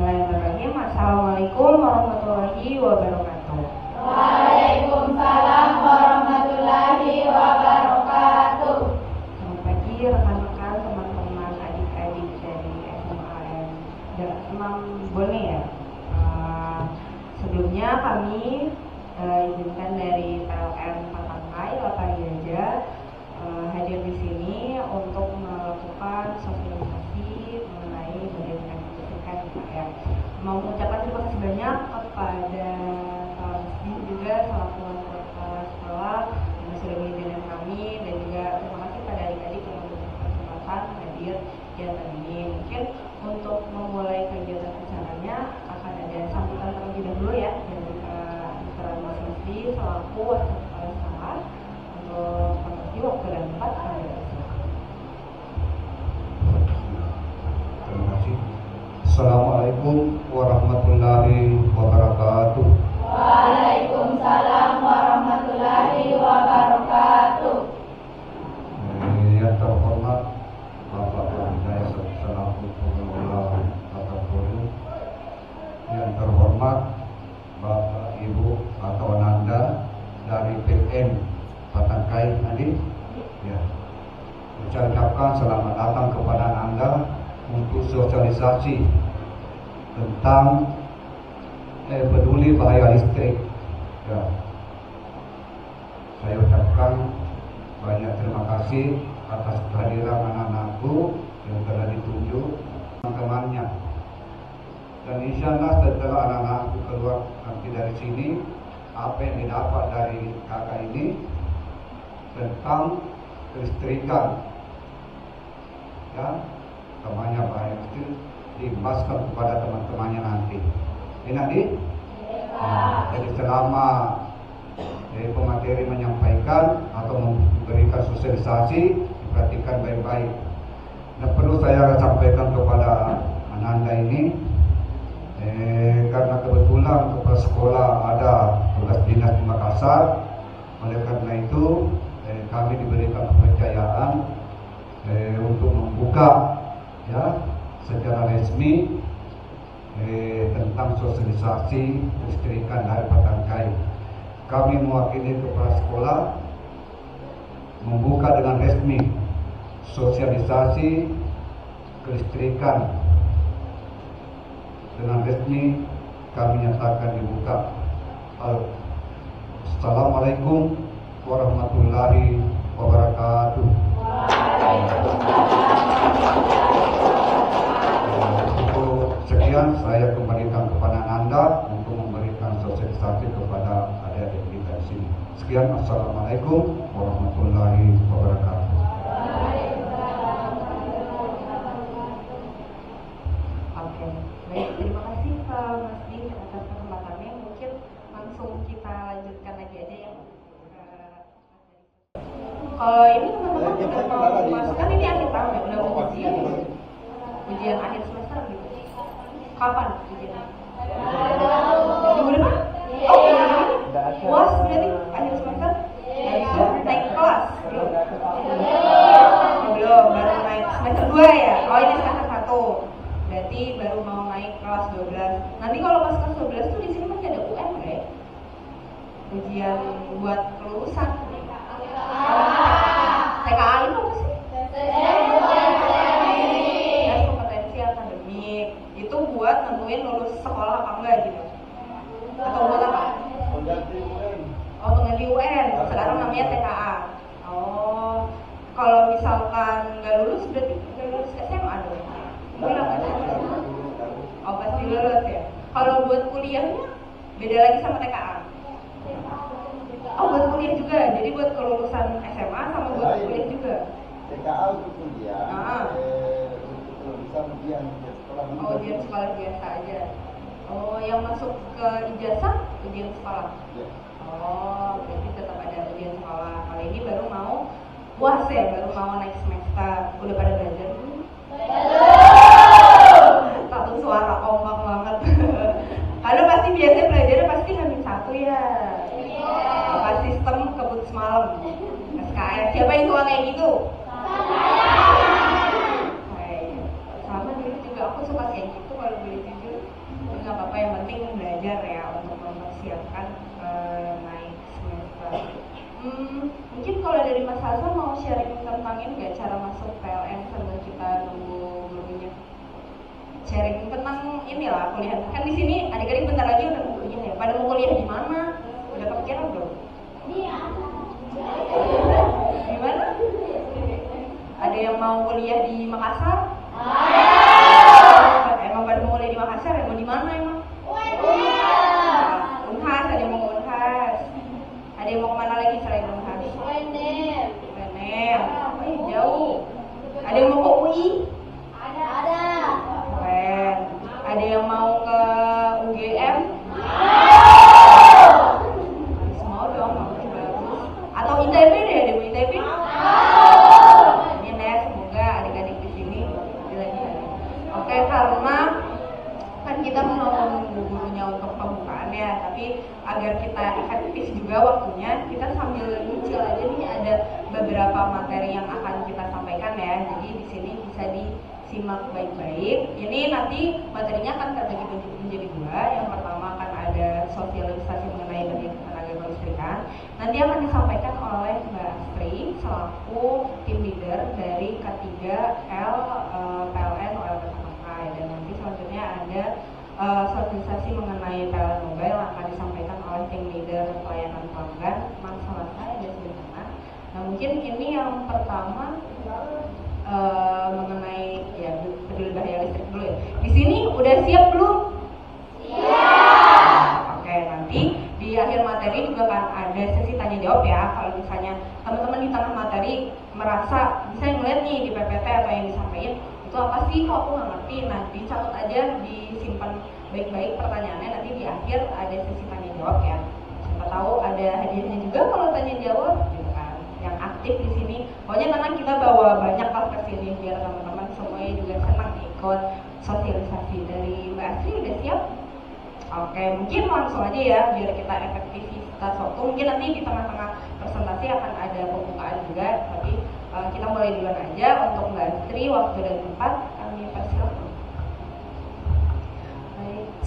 Bismillahirrahmanirrahim. Assalamualaikum warahmatullahi wabarakatuh. Waalaikumsalam warahmatullahi wabarakatuh. Selamat pagi rekan-rekan, teman-teman, adik-adik dari SMAN Imam Bone ya. Sebelumnya kami izinkan dari PLN Patangkai Latayaja hadir di sini untuk melakukan sosialisasi mengenai bagaimana pendidikan ya. Mau mengucapkan terima kasih banyak kepada juga selaku kepala sekolah yang sudah mengizinkan kami, dan juga terima kasih pada adik-adik yang memberikan kesempatan hadir yang ini. Mungkin untuk memulai kegiatan acaranya akan ada sambutan terlebih dahulu ya dari Mr. Masih selaku kepala sekolah untuk memasuki waktu dan tempat pada Terima kasih. Assalamualaikum warahmatullahi wabarakatuh. Waalaikumsalam warahmatullahi wabarakatuh. Yang terhormat Bapak Pembina selaku pengelola Tata Boyo, yang terhormat Bapak Ibu atau Ananda dari PLN Patangkai tadi, ya, saya ucapkan selamat datang kepada Anda untuk sosialisasi tentang peduli bahaya listrik. Ya. Saya ucapkan banyak terima kasih atas kehadiran anak-anakku yang telah ditunjuk teman-temannya. Dan insya Allah setelah anak-anakku keluar nanti dari sini, apa yang didapat dari kakak ini tentang kelistrikan, ya, temannya bahaya listrik diimbaskan kepada teman-temannya nanti. Ini nanti. Jadi selama pemateri menyampaikan atau memberikan sosialisasi, diperhatikan baik-baik. Nah, perlu saya sampaikan kepada Ananda ini, karena kebetulan kepala sekolah ada tugas dinas di Makassar, oleh karena itu kami diberikan kepercayaan untuk membuka ya secara resmi tentang sosialisasi kelistrikan dari Patangkai. Kami mewakili kepala sekolah membuka dengan resmi sosialisasi kelistrikan. Dengan resmi kami nyatakan dibuka. Assalamualaikum warahmatullahi wabarakatuh. Sekian saya kembalikan kepada Anda untuk memberikan sosialisasi kepada adik-adik kita di sini. Sekian, assalamualaikum warahmatullahi wabarakatuh. Oke, baik, terima kasih Pak Mas Din atas kesempatannya. Mungkin langsung kita lanjutkan lagi aja ya. Kalau ini teman-teman udah mau masuk, kan ini akhir tahun ya, udah mau ujian akhir semester gitu. Kapan ujian? Minggu depan? Oh, puas berarti akhir semester? Naik kelas? Belum, baru naik semester 2 ya? Oh, ini semester 1. Berarti baru mau naik kelas 12. Nanti kalau pas kelas 12 tuh di sini masih ada UN nggak ya? Ujian buat kelulusan. TKA itu apa sih? Tes kompetensi akademik. Itu buat nentuin lulus sekolah apa enggak gitu. Atau buat apa? Oh, pengganti UN. Sekarang namanya TKA. Oh, kalau misalkan nggak lulus berarti nggak lulus SMA dong. Ulang kan? Oh, pasti lulus ya. Kalau buat kuliahnya beda lagi sama TKA. Oh, buat kuliah juga. Jadi buat kelulusan SMA sama buat kuliah juga. TKA untuk kuliah. Untuk kelulusan ujian sekolah. Oh, ujian sekolah biasa aja. Oh, yang masuk ke ijazah ujian sekolah. Ya. Oh, berarti tetap ada ujian sekolah. Kalau ini baru mau puas ya, baru mau naik semester. Udah pada belajar belum? Satu suara kompak banget. Karena pasti biasanya belajarnya pasti Hamin 1 ya. Apa sistem kebut semalam? SKS. Siapa yang suka kayak gitu? Sama dulu juga aku suka kayak gitu kalau boleh jujur. penting belajar ya untuk mempersiapkan naik semester. Mungkin kalau dari Mas Hasan mau sharing tentang ini nggak, cara masuk PLN sambil kita nunggu gurunya? Sharing tentang inilah kuliah. Kan di sini adik-adik bentar lagi udah mau kuliah ya. Pada mau kuliah di mana? Udah kepikiran belum? Di mana? Ada yang mau kuliah di Makassar? Emang pada mau kuliah di Makassar? Mau di mana emang? Unhas, ada yang mau Unhas. Ada yang mau kemana lagi selain Unhas? UNM. Jauh. Ada yang mau ke UI? Ada. Keren. Ada yang mau ke UGM? Mau dong, bagus. Atau ITB deh, ada ITB? Amin ya, semoga adik-adik di sini dilanjutkan. Oke, karena kan kita mau menunggu gurunya untuk pembukaan ya, tapi agar kita efektif juga waktunya, kita sambil nyicil aja nih, ada beberapa materi yang akan kita sampaikan ya. Jadi di sini bisa disimak baik-baik. Ini nanti materinya akan terbagi menjadi dua. Yang pertama akan ada sosialisasi mengenai dunia ketenaga kelistrikan. Nanti akan disampaikan oleh Mbak Astri selaku tim leader dari K3L PLN OLT Patakai, dan nanti selanjutnya ada sosialisasi mengenai PLN Mobile yang akan disampaikan oleh tim leader pelayanan pelanggan Mas Salasa yang ada di sana. Nah, mungkin ini yang pertama mengenai ya peduli bahaya listrik dulu ya. Di sini udah siap belum? Siap. Oke, nanti di akhir materi juga kan ada sesi tanya jawab ya. Kalau misalnya teman-teman di tengah materi merasa bisa ngeliat nih di PPT atau yang disampaikan itu apa sih, kok aku nggak ngerti, nah dicatat aja, disimpan baik-baik pertanyaannya, nanti di akhir ada sesi tanya jawab ya. Siapa tahu ada hadiahnya juga kalau tanya jawab gitu kan, yang aktif di sini. Pokoknya tenang, kita bawa banyak lah ke sini biar teman-teman semuanya juga senang ikut sosialisasi. Dari Mbak Astri udah siap? Oke, mungkin langsung aja ya biar kita efektivitas waktu. Mungkin nanti di tengah-tengah presentasi akan ada pembukaan juga, tapi kita mulai duluan aja. Untuk Mbak Astri, waktu dan tempat kami persilakan.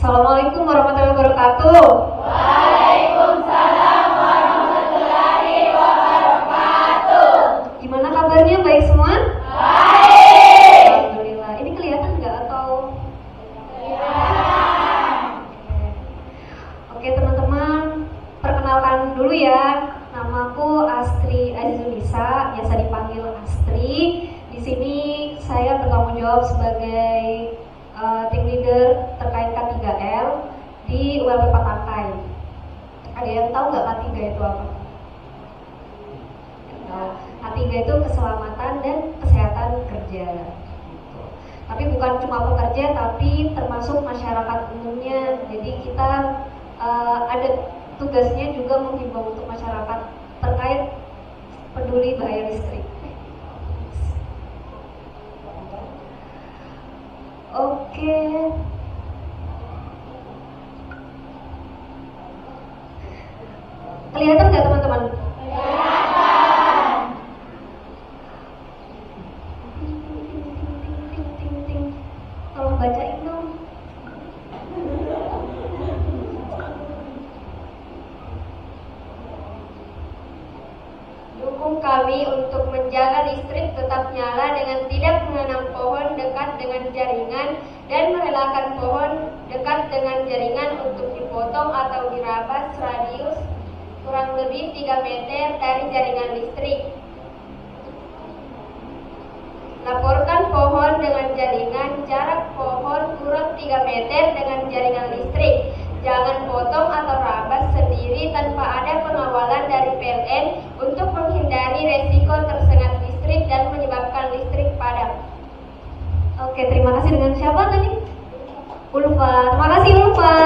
Assalamualaikum warahmatullahi wabarakatuh. Waalaikumsalam warahmatullahi wabarakatuh. Gimana kabarnya, baik semua? Baik. Alhamdulillah. Ini kelihatan nggak atau? Kelihatan. Oke teman-teman, perkenalkan dulu ya. Namaku Astri Azizunisa, biasa dipanggil Astri. Di sini saya bertanggung jawab sebagai tim leader terkait K3L di ULP Patakai. Ada yang tahu nggak K3 itu apa? K3 itu keselamatan dan kesehatan kerja. Gitu. Tapi bukan cuma pekerja, tapi termasuk masyarakat umumnya. Jadi kita ada tugasnya juga menghimbau untuk masyarakat terkait peduli bahaya listrik. Oke. Kelihatan nggak teman-teman? Kelihatan. Tolong bacain dong. Dukung kami untuk menjaga listrik tetap nyala dengan tidak menanam pohon dekat dengan jaringan dan merelakan pohon dekat dengan jaringan untuk dipotong atau dirabas radius kurang lebih 3 meter dari jaringan listrik. Laporkan pohon dengan jaringan, jarak pohon kurang 3 meter dengan jaringan listrik. Jangan potong atau rabas sendiri tanpa ada pengawalan dari PLN untuk menghindari resiko tersengat listrik dan menyebabkan listrik padam. Oke, terima kasih. Dengan siapa tadi? Ulfa. Terima kasih Ulfa.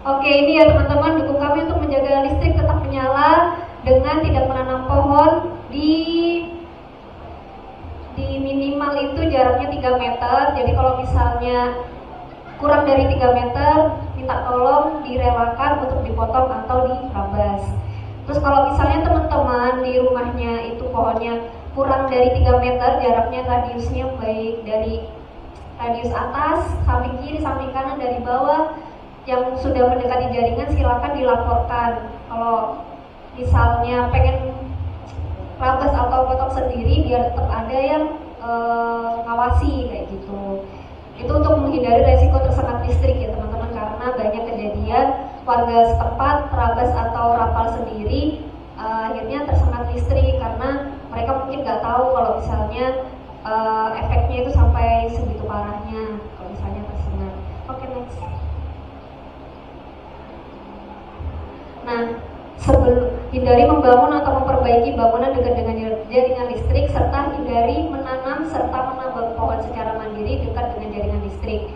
Oke, ini ya teman-teman, dukung kami untuk menjaga listrik tetap menyala dengan tidak menanam pohon di minimal itu jaraknya 3 meter. Jadi kalau misalnya kurang dari 3 meter, minta tolong direlakan untuk dipotong atau dirabas. Terus kalau misalnya teman-teman di rumahnya itu pohonnya kurang dari 3 meter, jaraknya radiusnya baik dari radius atas, samping kiri, samping kanan, dari bawah. Yang sudah mendekati jaringan silakan dilaporkan. Kalau misalnya pengen rabas atau potong sendiri biar tetap ada yang ngawasi kayak gitu. Itu untuk menghindari resiko tersengat listrik ya teman-teman, karena banyak kejadian warga setempat rabas atau rapal sendiri akhirnya tersengat listrik karena mereka mungkin nggak tahu kalau misalnya efeknya itu sampai segitu parahnya kalau misalnya tersengat. Oke, next. Nah, hindari membangun atau memperbaiki bangunan dekat dengan jaringan listrik, serta hindari menanam serta menambang pohon secara mandiri dekat dengan jaringan listrik.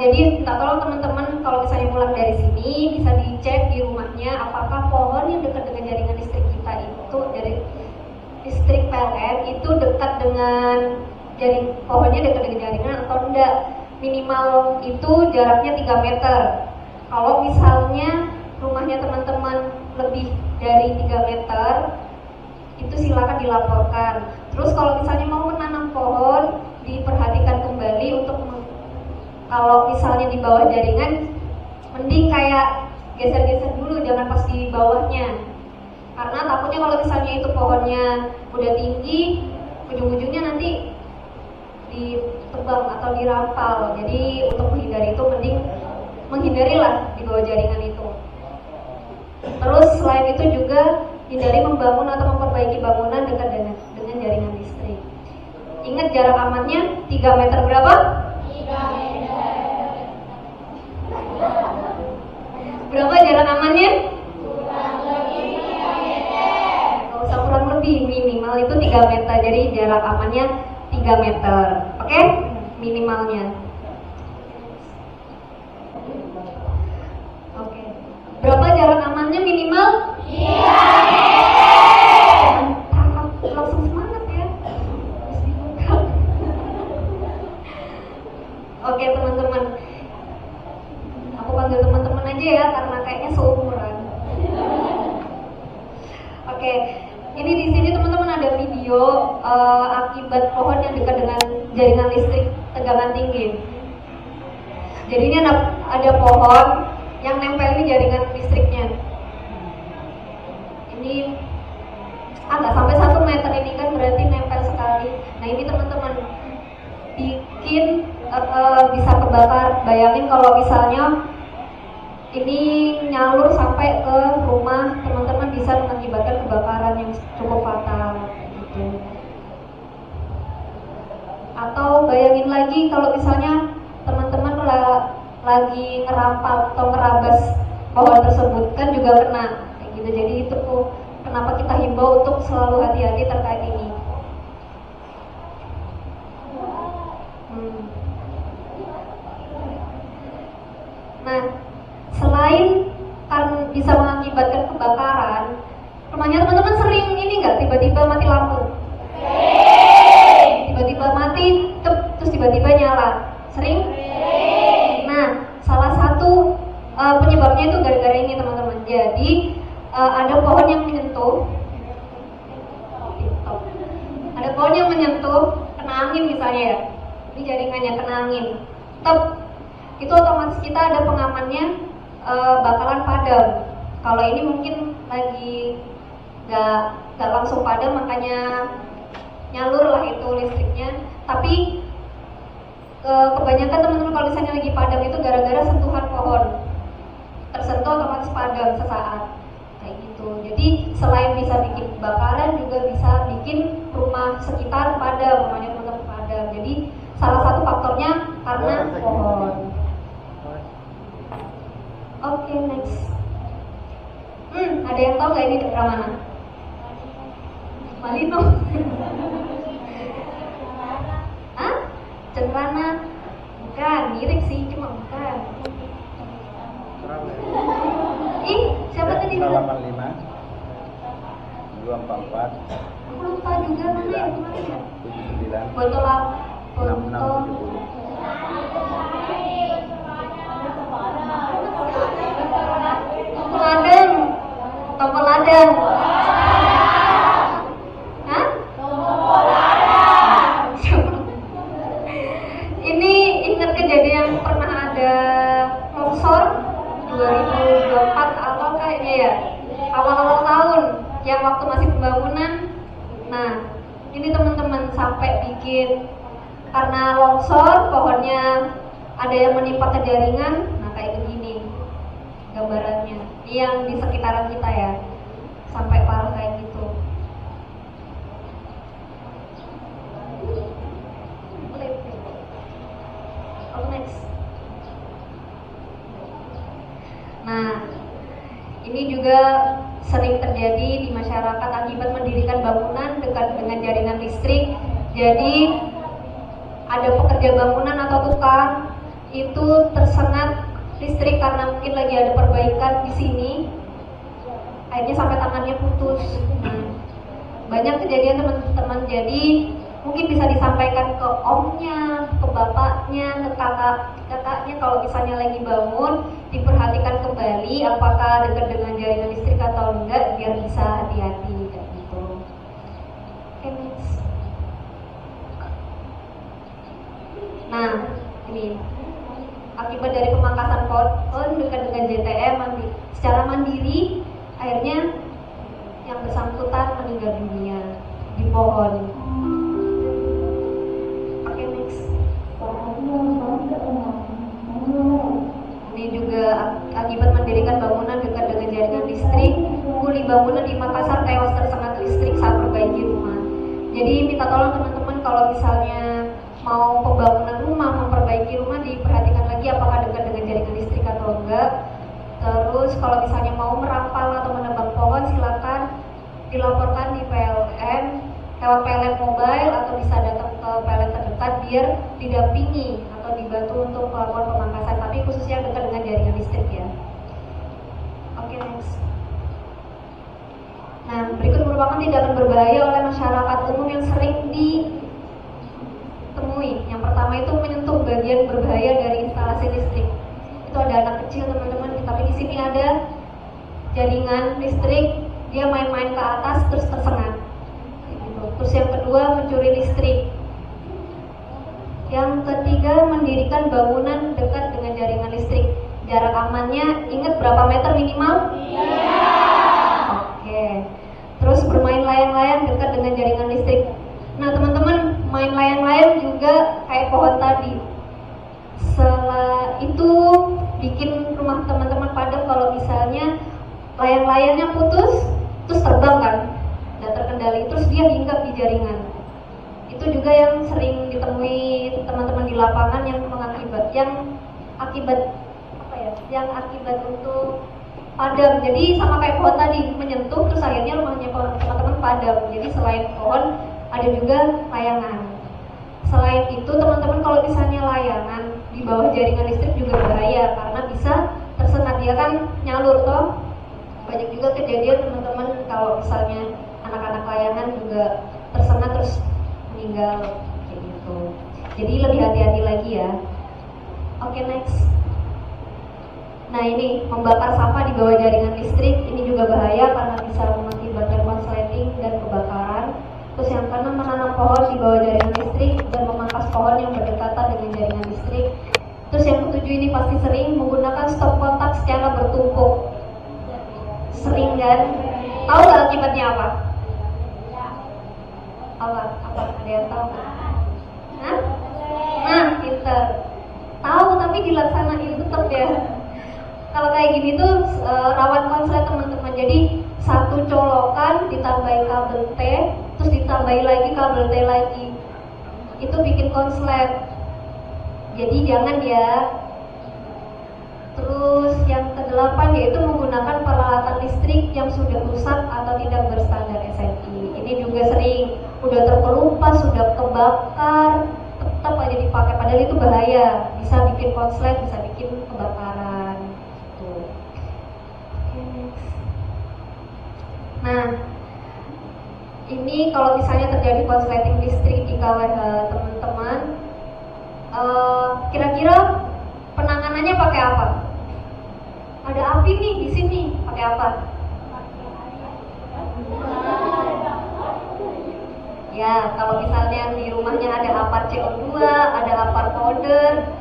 Jadi minta tolong teman-teman kalau misalnya pulang dari sini bisa dicek di rumahnya apakah pohon yang dekat dengan jaringan listrik kita itu dari listrik PLN itu dekat dengan pohonnya dekat dengan jaringan atau enggak. Minimal itu jaraknya 3 meter. Kalau misalnya rumahnya teman-teman lebih dari 3 meter, itu silakan dilaporkan. Terus kalau misalnya mau menanam pohon, diperhatikan kembali untuk kalau misalnya di bawah jaringan, mending kayak geser-geser dulu, jangan pas di bawahnya. Karena takutnya kalau misalnya itu pohonnya udah tinggi, ujung-ujungnya nanti ditebang atau dirampal. Jadi untuk menghindari itu, mending menghindarilah di bawah jaringan itu. Terus selain itu juga hindari membangun atau memperbaiki bangunan dekat dengan jaringan listrik. Ingat jarak amannya 3 meter berapa? 3 meter. Berapa jarak amannya? Kurang lebih 3 meter. Gak usah kurang lebih, minimal itu 3 meter. Jadi jarak amannya 3 meter. Oke? Minimalnya. Oke. Berapa jarak amannya minimal? 3 meter. Mantap, langsung semangat ya. Oke teman-teman, aku panggil teman-teman aja ya karena kayaknya seumuran. Oke, ini di sini teman-teman ada video akibat pohon yang dekat dengan jaringan listrik tegangan tinggi. Jadi ini ada pohon yang nempel di jaringan listriknya. Ini agak sampai 1 meter, ini kan berarti nempel sekali. Nah ini teman-teman bikin bisa kebakar. Bayangin kalau misalnya ini nyalur sampai ke rumah teman-teman, bisa mengakibatkan kebakaran yang cukup fatal gitu. Atau bayangin lagi kalau misalnya teman-teman lagi ngerampal atau ngerabas pohon tersebut, kan juga kena kayak gitu. Jadi itu kenapa kita himbau untuk selalu hati-hati terkait ini. Nah, selain kan bisa mengakibatkan kebakaran, rumahnya teman-teman sering ini nggak tiba-tiba mati lampu? Tiba-tiba mati, terus tiba-tiba nyala. Sering? Nah, salah satu penyebabnya itu gara-gara ini teman-teman. Jadi ada pohon yang menyentuh, ada pohon yang menyentuh, kena angin misalnya ya, ini jaringannya kena angin, itu otomatis kita ada pengamannya bakalan padam. Kalau ini mungkin lagi nggak langsung padam, makanya nyalur lah itu listriknya. Tapi kebanyakan teman-teman kalau misalnya lagi padam itu gara-gara sentuhan pohon, tersentuh otomatis padam sesaat kayak gitu. Jadi selain bisa bikin kebakaran, juga bisa bikin rumah sekitar padam, rumahnya teman-teman padam. Jadi salah satu faktornya karena pohon. Oke, next. Ada yang tahu nggak ini daerah mana? Malino. Hah? Cenrana? Bukan, mirip sih, cuma bukan. Ih, siapa tadi? 85 244 Aku lupa juga mana yang kemarin ya? 79 Botol 6670. Tompel ladang. Hah? awal-awal tahun yang waktu masih pembangunan. Nah, ini teman-teman sampai bikin karena longsor pohonnya ada yang menimpa ke jaringan. Nah, kayak begini gambarannya. Ini yang di sekitaran kita ya, sampai parah kayak gitu. Next. Nah, ini juga sering terjadi di masyarakat akibat mendirikan bangunan dekat dengan jaringan listrik. Jadi ada pekerja bangunan atau tukang itu tersengat listrik karena mungkin lagi ada perbaikan di sini, akhirnya sampai tangannya putus. Banyak kejadian teman-teman. Jadi mungkin bisa disampaikan ke omnya, ke bapaknya, ke kakaknya kalau misalnya lagi bangun, diperhatikan kembali apakah dekat dengan jaringan listrik atau enggak biar bisa hati-hati kayak gitu. Oke, next. Nah, ini akibat dari pemangkasan pohon dekat dengan JTM secara mandiri, akhirnya yang bersangkutan meninggal dunia di pohon. Oke, next. Ini juga akibat mendirikan bangunan dekat dengan jaringan listrik, kuli bangunan di Makassar tewas tersengat listrik saat perbaiki rumah. Jadi minta tolong teman-teman kalau misalnya mau pembangunan rumah, memperbaiki rumah, diperhatikan lagi apakah dekat dengan jaringan listrik atau enggak. Terus kalau misalnya mau merampal atau menebang pohon, silakan dilaporkan di PLN lewat PLN mobile atau bisa datang ke PLN terdekat biar didampingi atau dibantu untuk melakukan pemangkasan, tapi khususnya dekat dengan jaringan listrik ya. Oke, next. Nah, berikut merupakan tindakan berbahaya oleh masyarakat umum yang sering ditemui. Yang pertama itu menyentuh bagian berbahaya dari instalasi listrik. Itu ada anak kecil teman-teman, tapi di sini ada jaringan listrik, dia main-main ke atas terus tersengat. Terus yang kedua mencuri listrik. Yang ketiga mendirikan bangunan dekat dengan jaringan listrik. Jarak amannya ingat berapa meter minimal? Iya. Oke. Terus bermain layang-layang dekat dengan jaringan listrik. Nah teman-teman, main layang-layang juga kayak pohon tadi. Setelah itu bikin rumah teman-teman padam kalau misalnya layang-layangnya putus, terus terbang kan, dan terkendali, terus dia hinggap di jaringan. Itu juga yang sering ditemui teman-teman di lapangan yang akibat untuk padam. Jadi sama kayak pohon tadi, menyentuh terus akhirnya rumahnya teman-teman padam. Jadi selain pohon ada juga layangan. Selain itu teman-teman kalau misalnya layangan di bawah jaringan listrik juga bahaya karena bisa tersengat, dia kan nyalur toh. Banyak juga kejadian teman-teman kalau misalnya anak-anak layangan juga tersengat terus meninggal kayak gitu. Jadi lebih hati-hati lagi ya. Oke, next. Nah ini membakar sampah di bawah jaringan listrik, ini juga bahaya karena bisa mengakibatkan konsleting dan kebakaran. Terus yang keenam menanam pohon di bawah jaringan listrik dan memangkas pohon yang berdekatan dengan jaringan listrik. Terus yang ketujuh ini pasti sering menggunakan stop kontak secara bertumpuk. Sering kan? Tahu nggak akibatnya apa? Apa? Ada yang tahu? Hah? Nah, pinter. Tahu tapi dilaksanain tetap ya. Kalau kayak gini tuh rawan konslet teman-teman. Jadi satu colokan ditambahi kabel T, terus ditambahi lagi kabel T lagi. Itu bikin konslet. Jadi jangan ya. Terus yang kedelapan yaitu menggunakan peralatan listrik yang sudah rusak atau tidak berstandar SNI. Ini juga sering, udah terkelupas, sudah kebakar, tetap aja dipakai. Padahal itu bahaya, bisa bikin konslet, bisa bikin kebakaran. Tuh. Nah, ini kalau misalnya terjadi konsleting listrik di KWH teman-teman, kira-kira penanganannya pakai apa? Ada api nih di sini, pakai apa? Ya, kalau misalnya di rumahnya ada apar CO2, ada apar powder,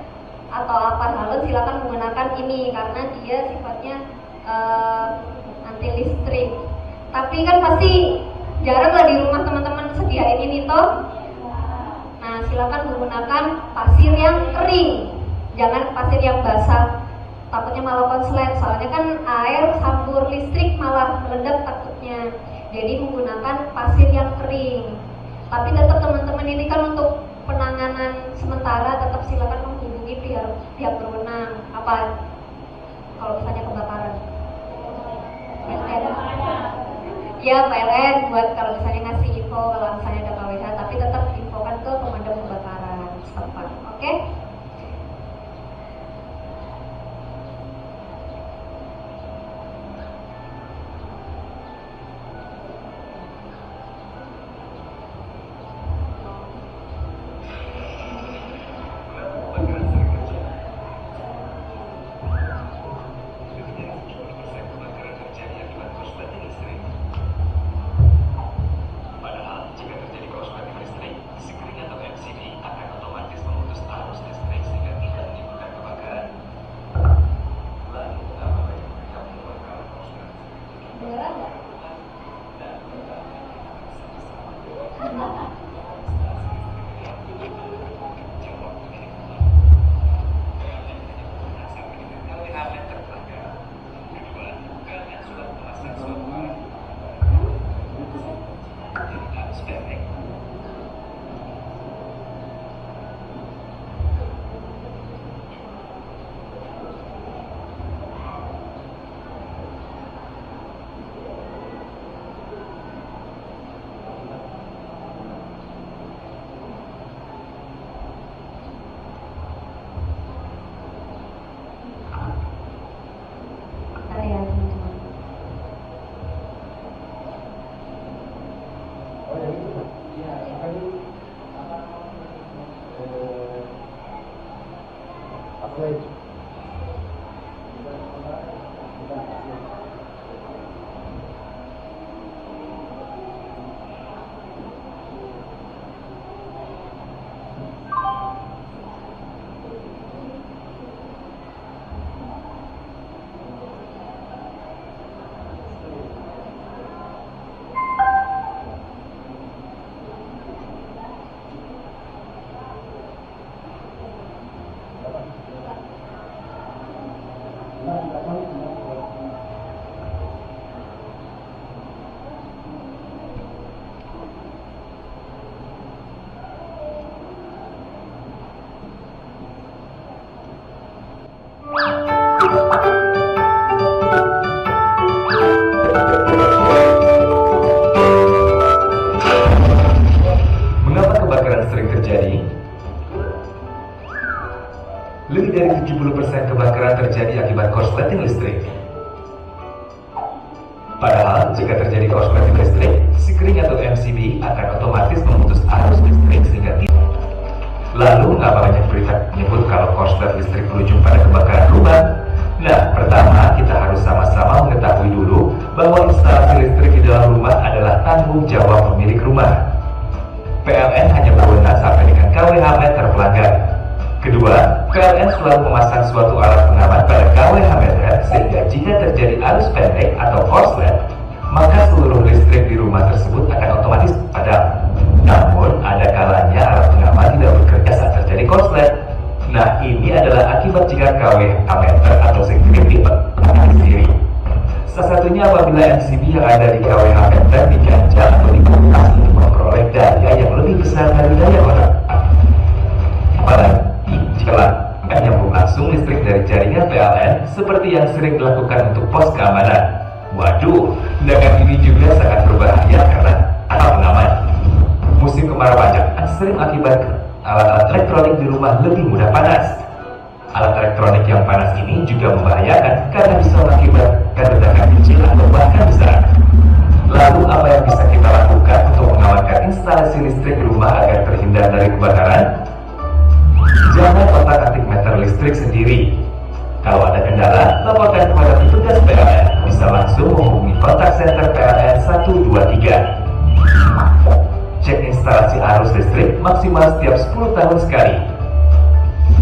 atau apar halus, silakan menggunakan ini karena dia sifatnya mati listrik. Tapi kan pasti jarang lah di rumah teman-teman sediain ini toh. Nah, silakan menggunakan pasir yang kering, jangan pasir yang basah. Takutnya malah konslet, soalnya kan air campur listrik malah meledak takutnya. Jadi menggunakan pasir yang kering. Tapi tetap teman-teman ini kan untuk penanganan sementara tetap silakan menghubungi pihak berwenang. Apa kalau misalnya kebakaran? PLN. Ya, PLN buat kalau misalnya ngasih info kalau misalnya ada KWH, tapi tetap infokan ke pemadam kebakaran setempat. Oke? Mengapa kebakaran sering terjadi? Lebih dari 70% kebakaran terjadi akibat korsleting listrik. Padahal, jika terjadi korsleting listrik, si kering atau MCB akan otomatis memutus arus listrik sehingga tidak. Lalu, ngapa banyak berita menyebut kalau korslet listrik berujung pada kebakaran rumah? Nah, pertama, kita harus sama-sama mengetahui dulu bahwa instalasi listrik di dalam rumah adalah tanggung jawab pemilik rumah. PLN hanya berwenang sampai dengan KWH meter pelanggan. Kedua, PLN selalu memasang suatu alat pengaman pada KWH meter sehingga jika terjadi arus pendek atau korslet, maka seluruh listrik di rumah tersebut akan otomatis padam. Namun, ada kalanya alat pengaman tidak bekerja saat terjadi korslet. Nah, ini adalah akibat jika KWH meter atau security diri. Salah satunya apabila MCB yang ada di KWH meter diganjal atau dikuras untuk memperoleh daya yang lebih besar dari daya orang. Apalagi jika nyambung langsung listrik dari jaringan PLN seperti yang sering dilakukan untuk pos keamanan. Waduh, tindakan ini juga sangat berbahaya karena alat pengaman. Musim kemarau panjang sering mengakibatkan alat-alat elektronik di rumah lebih mudah panas. Alat elektronik yang panas ini juga membahayakan karena bisa mengakibatkan ledakan kecil atau bahkan besar. Lalu apa yang bisa kita lakukan untuk mengamankan instalasi listrik di rumah agar terhindar dari kebakaran? Jangan otak-atik meter listrik sendiri. Kalau ada kendala, laporkan kepada petugas PLN. Bisa langsung menghubungi kontak center PLN 123. Cek instalasi arus listrik maksimal setiap 10 tahun sekali.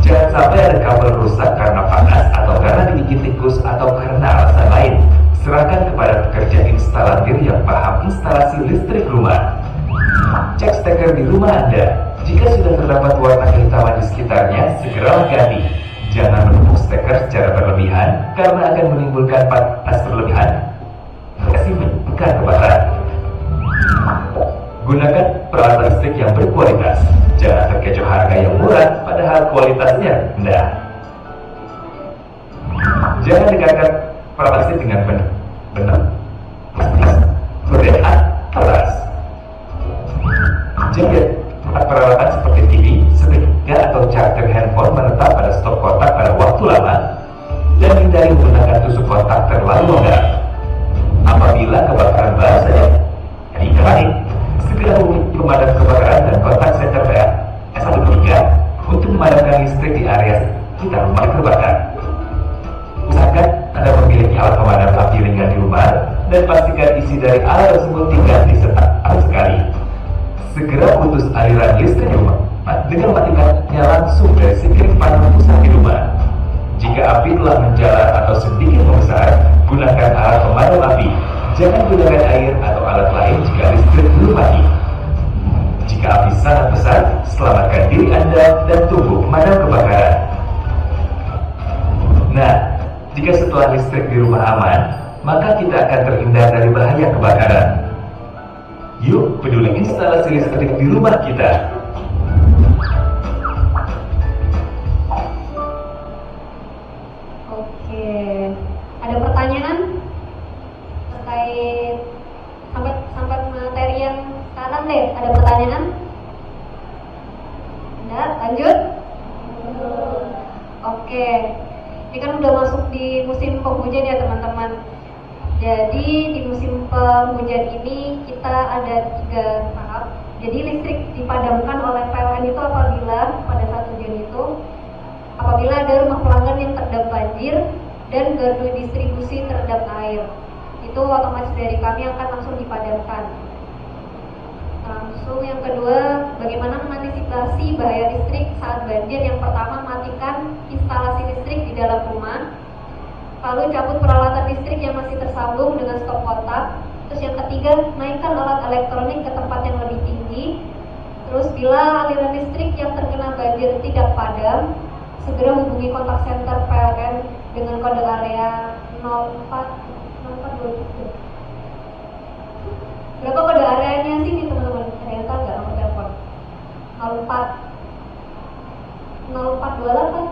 Jangan sampai ada kabel rusak karena panas atau karena digigit tikus atau karena alasan lain. serahkan kepada pekerja instalatir yang paham instalasi listrik rumah. Cek steker di rumah Anda. Jika sudah terdapat warna kehitaman di sekitarnya, segeralah ganti. Jangan menumpuk steker secara berlebihan karena akan menimbulkan panas berlebihan. Lokasi bekas kebakaran. Gunakan peralatan listrik yang berkualitas. Jangan terkecoh harga yang murah padahal kualitasnya rendah. Jangan dekatkan peralatan listrik dengan benar. Berdekat keras. Jika peralatan seperti TV, setrika atau charger handphone menetap pada stop kontak pada waktu lama dan hindari menggunakan tusuk kontak terlalu longgar. Apabila kebakaran baru saja dialami, segera hubungi pemadam kebakaran dan kontak center S13 untuk memadamkan listrik di area sekitar rumah terbakar. Usahakan Anda memiliki alat pemadam api ringan di rumah dan pastikan isi dari alat tersebut diganti setahun sekali. Segera putus aliran listrik rumah dengan matikannya langsung dari sikring panel pusat di rumah. Jika api telah menjalar atau sedikit membesar, gunakan alat pemadam api. Jangan gunakan air atau alat lain jika listrik belum mati. Jika api sangat besar, selamatkan diri Anda dan tunggu pemadam kebakaran. Nah, jika setelah listrik di rumah aman, maka kita akan terhindar dari bahaya kebakaran. Yuk, peduli instalasi listrik di rumah kita. Oke, ada pertanyaan terkait sampai materi yang sekarang deh? Ada pertanyaan? Ada, lanjut. Oke, ini kan udah masuk di musim penghujan ya teman-teman. Jadi di musim penghujan ini kita ada 3 tahap. Jadi listrik dipadamkan oleh PLN itu apabila pada saat hujan itu apabila ada rumah pelanggan yang terendam banjir dan gardu distribusi terendam air. Itu otomatis dari kami akan langsung dipadamkan. Langsung yang kedua, bagaimana mengantisipasi bahaya listrik saat banjir? Yang pertama, matikan instalasi listrik di dalam rumah. Lalu cabut peralatan listrik yang masih tersambung dengan stop kontak. Terus yang ketiga, naikkan alat elektronik ke tempat yang lebih tinggi. Terus bila aliran listrik yang terkena banjir tidak padam, segera hubungi kontak center PLN dengan kode area 0423. Berapa kode areanya sih nih teman-teman? Ada yang tahu nggak nomor telepon? 0428.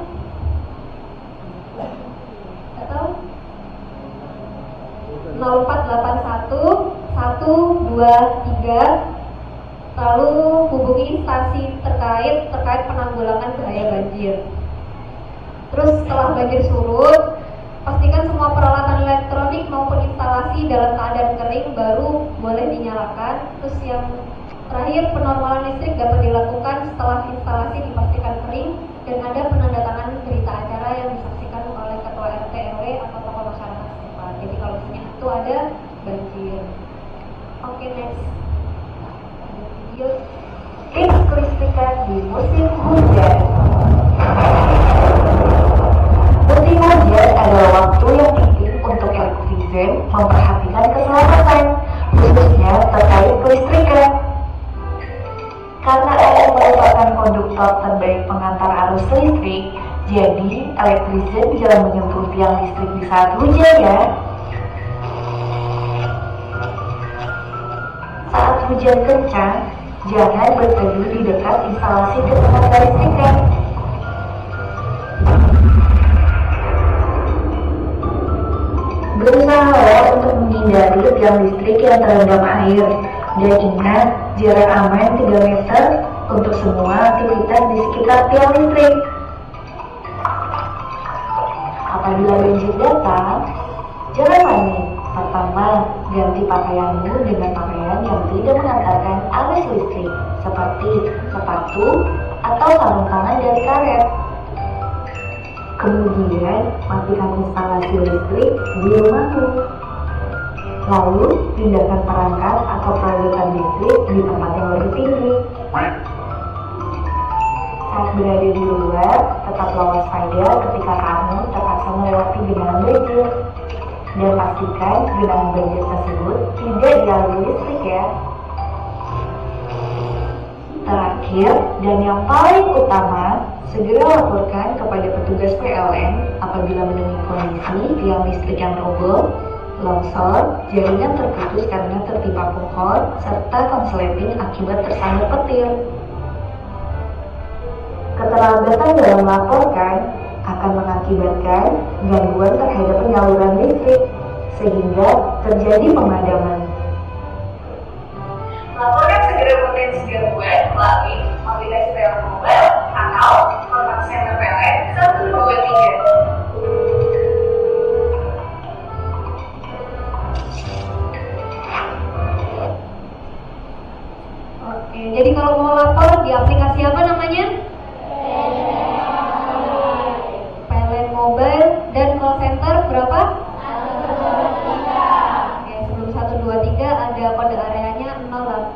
Nggak tahu? 0481 123. Lalu hubungi instansi terkait penanggulangan bahaya banjir. Terus setelah banjir surut, pastikan semua peralatan elektronik maupun instalasi dalam keadaan kering baru boleh dinyalakan. Terus yang terakhir, penormalan listrik dapat dilakukan setelah instalasi dipastikan kering dan ada penandatanganan berita acara yang disaksikan oleh ketua RT RW atau tokoh masyarakat setempat. Jadi kalau misalnya itu ada banjir. Oke, next. Video tips kelistrikan di musim hujan. Musim hujan adalah waktu yang penting untuk elektrisian memperhatikan keselamatan, khususnya terkait kelistrikan. Karena air merupakan konduktor terbaik pengantar arus listrik, jadi elektrisian jangan menyentuh tiang listrik di saat hujan ya. Saat hujan kencang, jangan berteduh di dekat instalasi ketenaga listrikan. Berusaha untuk menghindari tiang listrik yang terendam air dan ingat jarak aman 3 meter untuk semua aktivitas di sekitar tiang listrik. Apabila banjir datang, jangan panik. Pertama, ganti pakaianmu dengan pakaian yang tidak mengantarkan arus listrik seperti sepatu atau sarung tangan dari karet. Kemudian, matikan instalasi listrik di rumahmu. Lalu, pindahkan perangkat atau peradukan listrik di tempat yang lebih tinggi. Saat berada di luar, tetaplah waspada ketika kamu terpaksa melewati genangan banjir. Dan pastikan genangan banjir tersebut tidak dialiri listrik ya. Terakhir dan yang paling utama, segera laporkan kepada petugas PLN apabila menemui kondisi tiang listrik yang roboh, longsor, jaringan terputus karena tertimpa pohon, serta konsleting akibat tersandung petir. Keterlambatan dalam melaporkan akan mengakibatkan gangguan terhadap penyaluran listrik, sehingga terjadi pemadaman. Laporkan segera potensi gangguan melalui aplikasi telepon mobile atau kontak center PLN 123. Oke, jadi kalau mau lapor di aplikasi apa namanya? PLN Mobile. Dan call center berapa? 123. Oke, sebelum 123 ada kode areanya 0.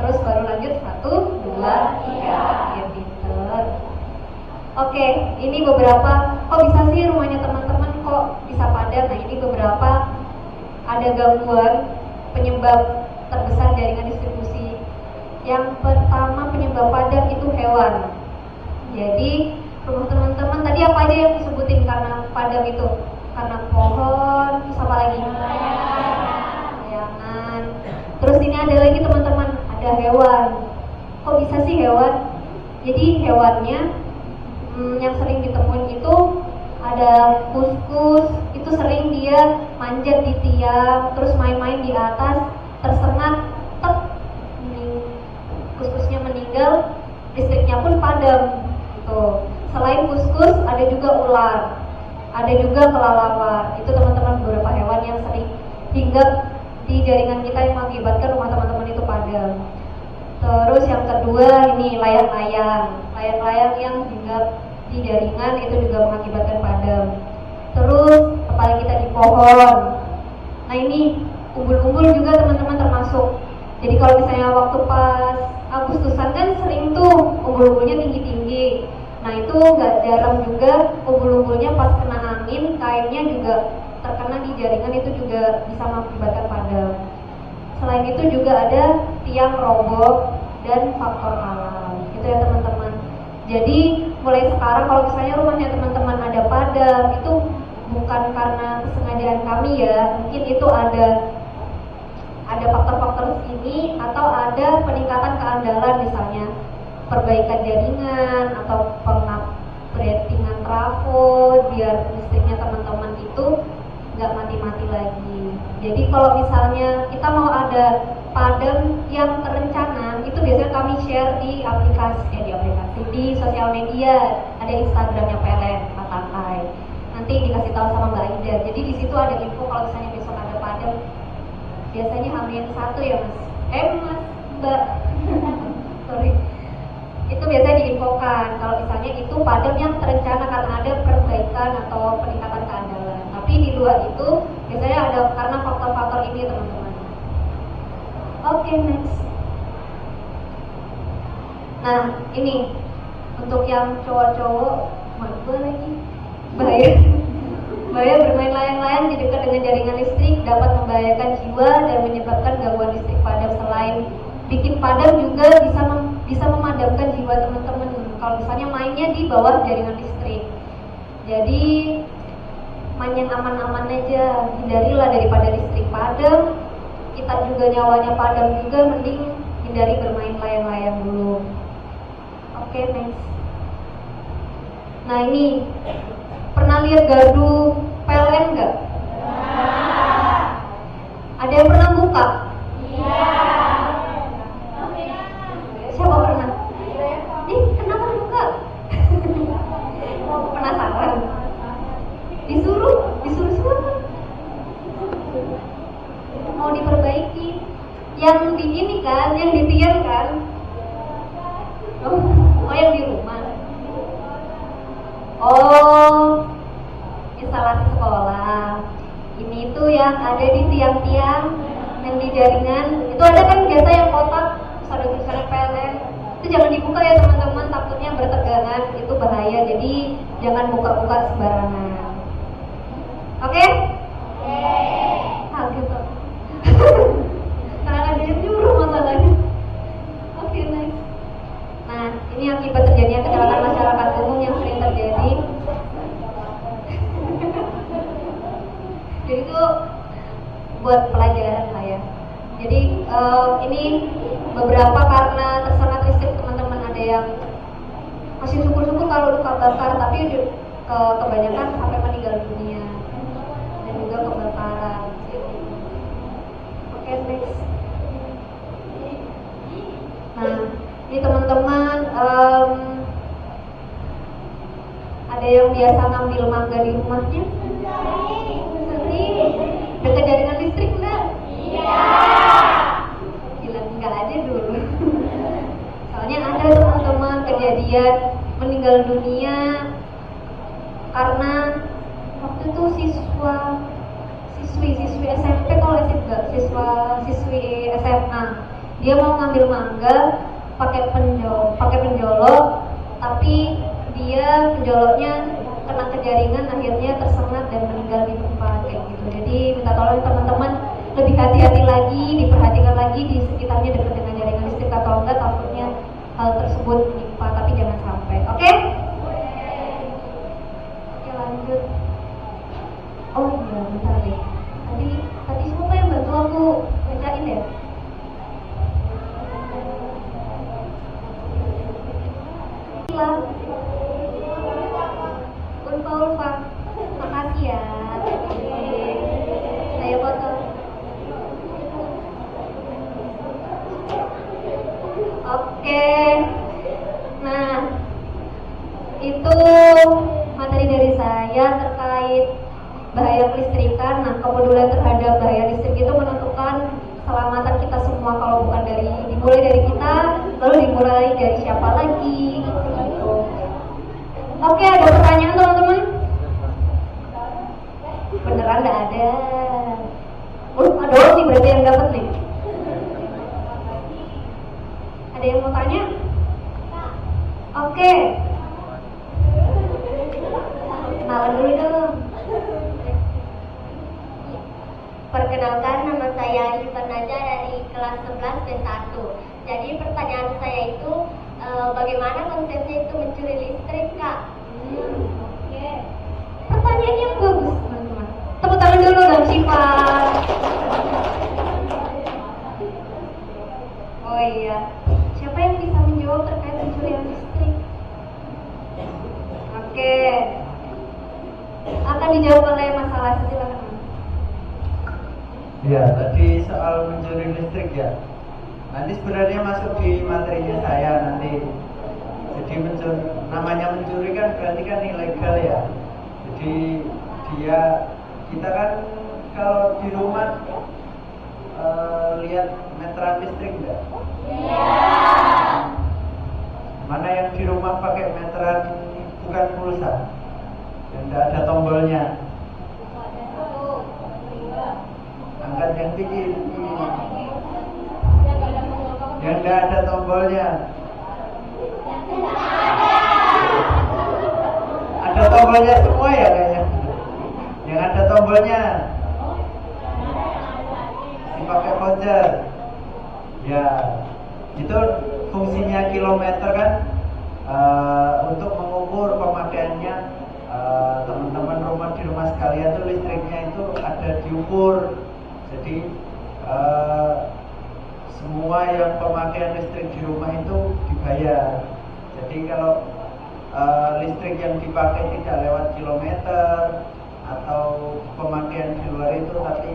Terus baru lanjut 1, 2, 3. Ya pinter. Oke, ini beberapa. Kok bisa sih rumahnya teman-teman kok bisa padam? Nah, ini beberapa ada gangguan penyebab terbesar jaringan distribusi. Yang pertama penyebab padam itu hewan. Jadi rumah teman-teman tadi apa aja yang disebutin karena padam itu? Karena pohon, terus apa lagi? Layangan. Terus ini ada lagi teman-teman, ada hewan. Kok bisa sih hewan? Jadi hewannya yang sering ditemuin itu ada kuskus, itu sering dia manjat di tiang, terus main-main di atas, tersengat, kuskusnya meninggal, listriknya pun padam. Tuh. Selain kuskus, ada juga ular, ada juga kelelawar. Itu teman-teman beberapa hewan yang sering hinggap di jaringan kita yang mengakibatkan rumah teman-teman itu padam. Terus yang kedua ini layang-layang. Layang-layang yang hinggap di jaringan itu juga mengakibatkan padam. Terus apalagi kita di pohon. Nah ini umbul-umbul juga teman-teman termasuk. Jadi kalau misalnya waktu pas Agustusan kan sering tuh umbul-umbulnya tinggi-tinggi. Nah itu nggak jarang juga umbul-umbulnya pas kena angin, kainnya juga terkena di jaringan, itu juga bisa mengakibatkan padam. Selain itu juga ada tiang roboh dan faktor alam. Itu ya teman-teman. Jadi mulai sekarang kalau misalnya rumahnya teman-teman ada padam, itu bukan karena kesengajaan kami ya, mungkin itu ada faktor-faktor ini atau ada peningkatan keandalan, misalnya perbaikan jaringan atau pengupgradingan trafo biar listriknya teman-teman itu nggak mati-mati lagi. Jadi kalau misalnya kita mau ada padam yang terencana, itu biasanya kami share di di sosial media, ada Instagramnya PLN Patantai. Nanti dikasih tahu sama Mbak Ida. Jadi di situ ada info kalau misalnya besok ada padam. Biasanya H-1 ya Mas, Mbak. Sorry. Itu biasanya diinfokan kalau misalnya itu padam yang terencana karena ada perbaikan atau peningkatan keandalan. Tapi di luar itu biasanya ada karena faktor-faktor ini teman-teman. Oke, next. Nah ini untuk yang cowok-cowok, gue lagi bahaya bermain layang-layang di dekat dengan jaringan listrik dapat membahayakan jiwa dan menyebabkan gangguan listrik padam. Selain bikin padam juga bisa memadamkan jiwa teman-teman kalau misalnya mainnya di bawah jaringan listrik. Jadi main yang aman-aman aja, hindarilah daripada listrik padam. Kita juga nyawanya padam juga, mending hindari bermain layang-layang dulu. Oke, next. Nah ini pernah lihat gardu PLN nggak? Ada yang pernah buka? Iya. Siapa pernah? Kenapa buka? Penasaran? Disuruh siapa? Mau diperbaiki? Yang di ini kan, yang di tiang kan? Oh yang di rumah. Oh, instalasi sekolah. Ini tuh yang ada di tiang-tiang, yang di jaringan. Itu ada kan biasa yang kotak, terus ada tulisannya PLN. Itu jangan dibuka ya teman-teman, takutnya bertegangan, itu bahaya. Jadi jangan buka-buka sembarangan. Oke? Gitu. Karena ada yang nyuruh masalahnya. Oke, next. Nah, ini akibat terjadinya kecelakaan masyarakat umum yang sering terjadi. Jadi itu buat pelajaran lah ya. Jadi ini beberapa karena tersengat listrik teman-teman, ada yang masih syukur-syukur kalau luka bakar, tapi kebanyakan sampai meninggal dunia dan juga kebakaran. Oke, next. Nah, ini teman-teman ada yang biasa ngambil mangga di rumahnya? Sering. Dekat jaringan listrik enggak? Iya. Bilang enggak aja dulu. Soalnya ada teman-teman kejadian meninggal dunia karena waktu itu siswi SMP, kalau siswi SMA, dia mau ngambil mangga pakai penjolok, tapi dia penjoloknya kena ke jaringan, akhirnya tersengat dan meninggal di tempat kayak gitu. Jadi minta tolong teman-teman lebih hati-hati lagi, diperhatikan lagi di sekitarnya dekat dengan jaringan listrik atau enggak, takutnya hal tersebut menimpa, tapi jangan sampai. Oke? Oke, lanjut. Oh iya, bentar deh. Tadi siapa yang bantu aku bacain ya? Ulfa, makasih ya. Saya foto. Oke. Nah, itu materi dari saya terkait bahaya kelistrikan. Nah, kepedulian terhadap bahaya listrik itu menentukan keselamatan kita semua. Kalau bukan dimulai dari kita, lalu dimulai dari siapa lagi? Gitu. Oke, ada pertanyaan teman-teman? Beneran nggak ada? Ada sih berarti yang dapat nih. Ada yang mau tanya? Oke. Kenalan dulu dong. Perkenalkan, nama saya Ivan Naja dari kelas 11 B1. Jadi pertanyaan saya itu bagaimana konsepnya itu mencuri listrik, Kak? Oke. Pertanyaan yang bagus, teman-teman. Tepuk tangan dulu dong, Siva. Oh iya. Siapa yang bisa menjawab terkait pencurian listrik? Oke. Akan dijawab oleh Mas Salas, silakan. Ya, tadi soal mencuri listrik ya. Nanti sebenarnya masuk di materinya saya nanti. Jadi namanya mencuri kan berarti kan ilegal ya. Jadi kita kan kalau di rumah lihat meteran listrik enggak? Iya. Mana yang di rumah pakai meteran bukan pulsa, yang enggak ada tombolnya? Angkat yang tinggi. Yang enggak ada tombolnya. Ada tombolnya semua ya kayaknya. Yang ada tombolnya dipakai voucher. Ya, itu fungsinya kilometer kan untuk mengukur pemakaiannya teman-teman di rumah sekalian tuh listriknya itu ada diukur. Jadi semua yang pemakaian listrik di rumah itu dibayar. Jadi kalau listrik yang dipakai tidak lewat kilometer atau pemakaian di luar itu tapi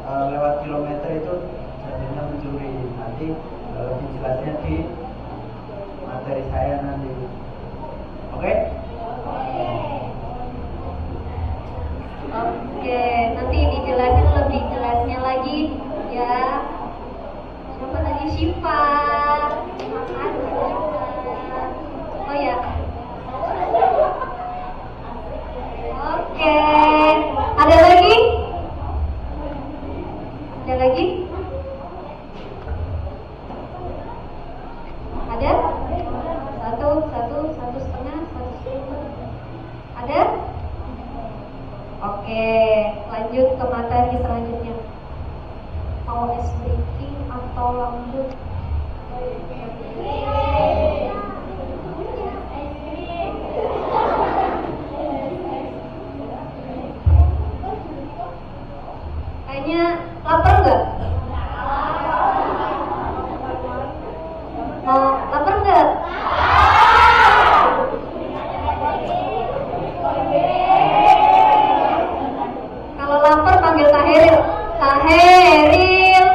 lewat kilometer itu jadinya mencuri. Nanti lebih jelasnya di materi saya nanti. Oke? Oke, nanti dijelasin lebih jelasnya lagi ya. Siapa tadi? Syifa. Oh ya. Oke. Ada lagi? Ada lagi? Ada? materi selanjutnya. Mau ice breaking atau lanjut? Kayaknya lapar nggak? Mau lapar nggak? Kalau lapar panggil Kak Heril. Kak Heril.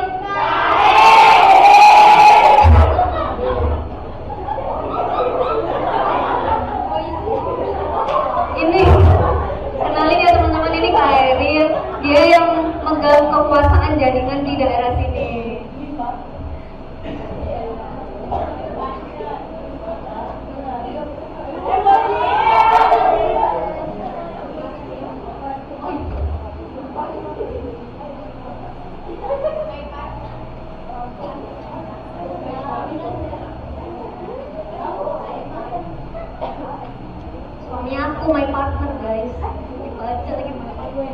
Ini kenalin ya teman-teman, ini Kak Heril. Dia yang megang kekuasaan jaringan di daerah sini. Suami aku, my partner guys. Dibaca lagi bapak gue.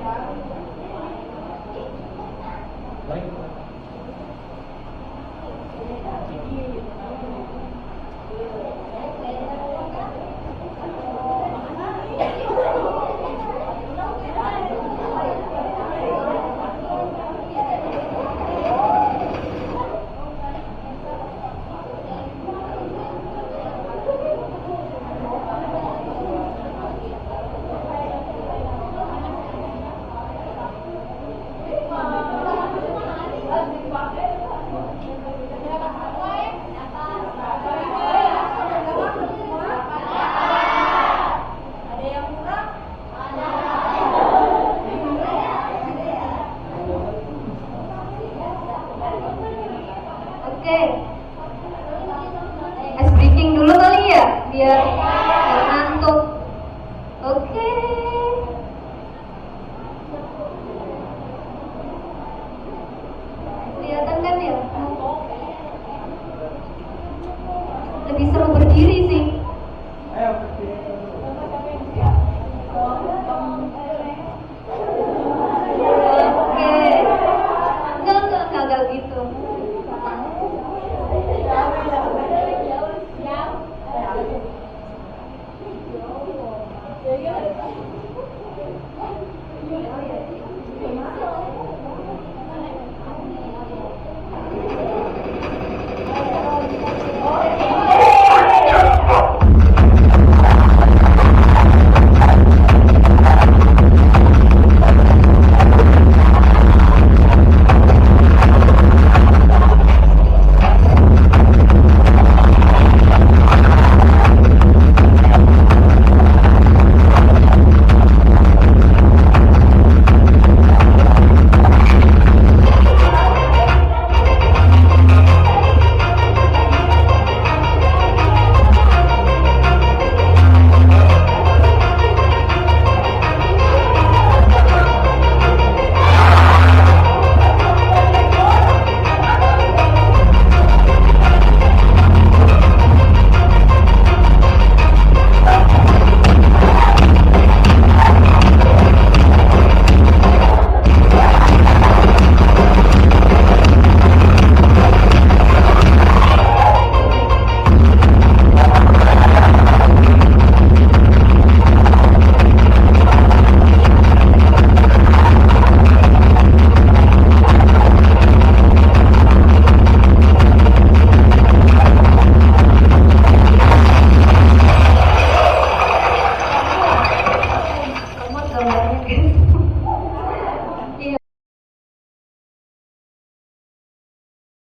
Oke, ice breaking dulu kali ya, biar